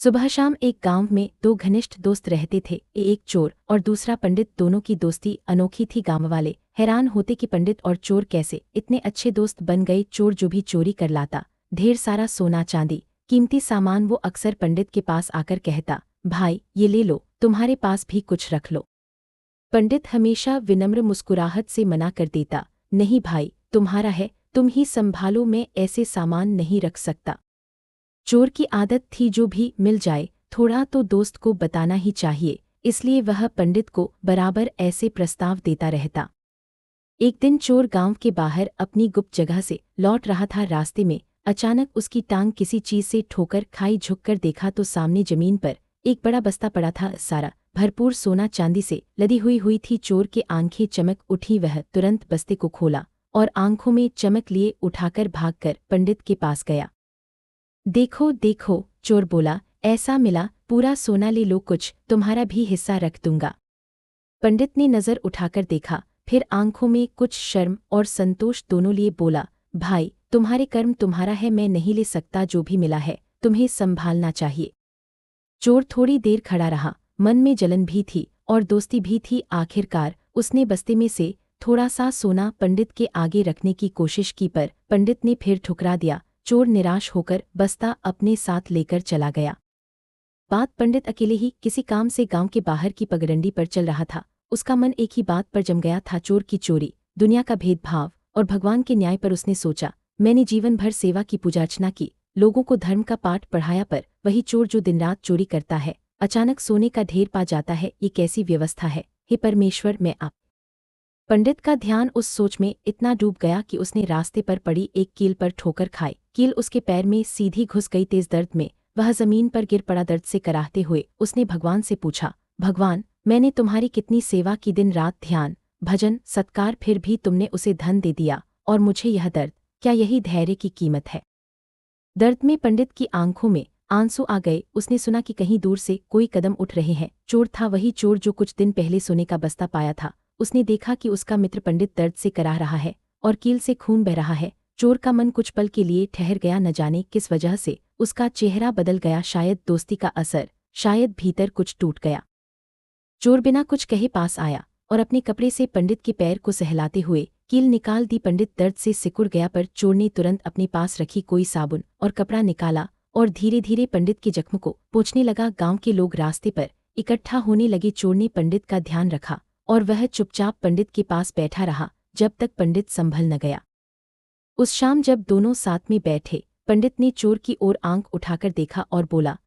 सुबह शाम एक गांव में दो घनिष्ठ दोस्त रहते थे। एक चोर और दूसरा पंडित। दोनों की दोस्ती अनोखी थी। गांव वाले हैरान होते कि पंडित और चोर कैसे इतने अच्छे दोस्त बन गए। चोर जो भी चोरी कर लाता, ढेर सारा सोना चांदी कीमती सामान, वो अक्सर पंडित के पास आकर कहता, भाई ये ले लो, तुम्हारे पास भी कुछ रख लो। पंडित हमेशा विनम्र मुस्कुराहट से मना कर देता, नहीं भाई, तुम्हारा है, तुम ही संभालो, मैं ऐसे सामान नहीं रख सकता। चोर की आदत थी जो भी मिल जाए थोड़ा तो दोस्त को बताना ही चाहिए, इसलिए वह पंडित को बराबर ऐसे प्रस्ताव देता रहता। एक दिन चोर गांव के बाहर अपनी गुप्त जगह से लौट रहा था। रास्ते में अचानक उसकी टांग किसी चीज से ठोकर खाई। झुककर देखा तो सामने जमीन पर एक बड़ा बस्ता पड़ा था। सारा भरपूर सोना चांदी से लदी हुई थी। चोर के आंखें चमक उठी। वह तुरंत बस्ते को खोला और आंखों में चमक लिए उठाकर भागकर पंडित के पास गया। देखो देखो, चोर बोला, ऐसा मिला, पूरा सोना ले लो, कुछ तुम्हारा भी हिस्सा रख दूंगा। पंडित ने नजर उठाकर देखा, फिर आंखों में कुछ शर्म और संतोष दोनों लिए बोला, भाई तुम्हारे कर्म तुम्हारा है, मैं नहीं ले सकता, जो भी मिला है तुम्हें संभालना चाहिए। चोर थोड़ी देर खड़ा रहा, मन में जलन भी थी और दोस्ती भी थी। आखिरकार उसने बस्ते में से थोड़ा सा सोना पंडित के आगे रखने की कोशिश की, पर पंडित ने फिर ठुकरा दिया। चोर निराश होकर बस्ता अपने साथ लेकर चला गया। बात पंडित अकेले ही किसी काम से गांव के बाहर की पगडंडी पर चल रहा था। उसका मन एक ही बात पर जम गया था, चोर की चोरी, दुनिया का भेदभाव और भगवान के न्याय पर। उसने सोचा, मैंने जीवन भर सेवा की, पूजा अर्चना की, लोगों को धर्म का पाठ पढ़ाया, पर वही चोर जो दिन रात चोरी करता है अचानक सोने का ढेर पा जाता है। ये कैसी व्यवस्था है, हे परमेश्वर, मैं आप। पंडित का ध्यान उस सोच में इतना डूब गया कि उसने रास्ते पर पड़ी एक कील पर ठोकर खाई। कील उसके पैर में सीधी घुस गई। तेज दर्द में वह जमीन पर गिर पड़ा। दर्द से कराहते हुए उसने भगवान से पूछा, भगवान, मैंने तुम्हारी कितनी सेवा की, दिन रात ध्यान भजन सत्कार, फिर भी तुमने उसे धन दे दिया और मुझे यह दर्द, क्या यही धैर्य की कीमत है? दर्द में पंडित की आंखों में आंसू आ गए। उसने सुना कि कहीं दूर से कोई कदम उठ रहे हैं। चोर था, वही चोर जो कुछ दिन पहले सोने का बस्ता पाया था। उसने देखा कि उसका मित्र पंडित दर्द से कराह रहा है और कील से खून बह रहा है। चोर का मन कुछ पल के लिए ठहर गया। न जाने किस वजह से उसका चेहरा बदल गया, शायद दोस्ती का असर, शायद भीतर कुछ टूट गया। चोर बिना कुछ कहे पास आया और अपने कपड़े से पंडित के पैर को सहलाते हुए कील निकाल दी। पंडित दर्द से सिकुड़ गया, पर चोर ने तुरंत अपने पास रखी कोई साबुन और कपड़ा निकाला और धीरे धीरे पंडित के जख्म को पोंछने लगा। गांव के लोग रास्ते पर इकट्ठा होने लगे। चोर ने पंडित का ध्यान रखा और वह चुपचाप पंडित के पास बैठा रहा जब तक पंडित संभल न गया। उस शाम जब दोनों साथ में बैठे, पंडित ने चोर की ओर आंख उठाकर देखा और बोला,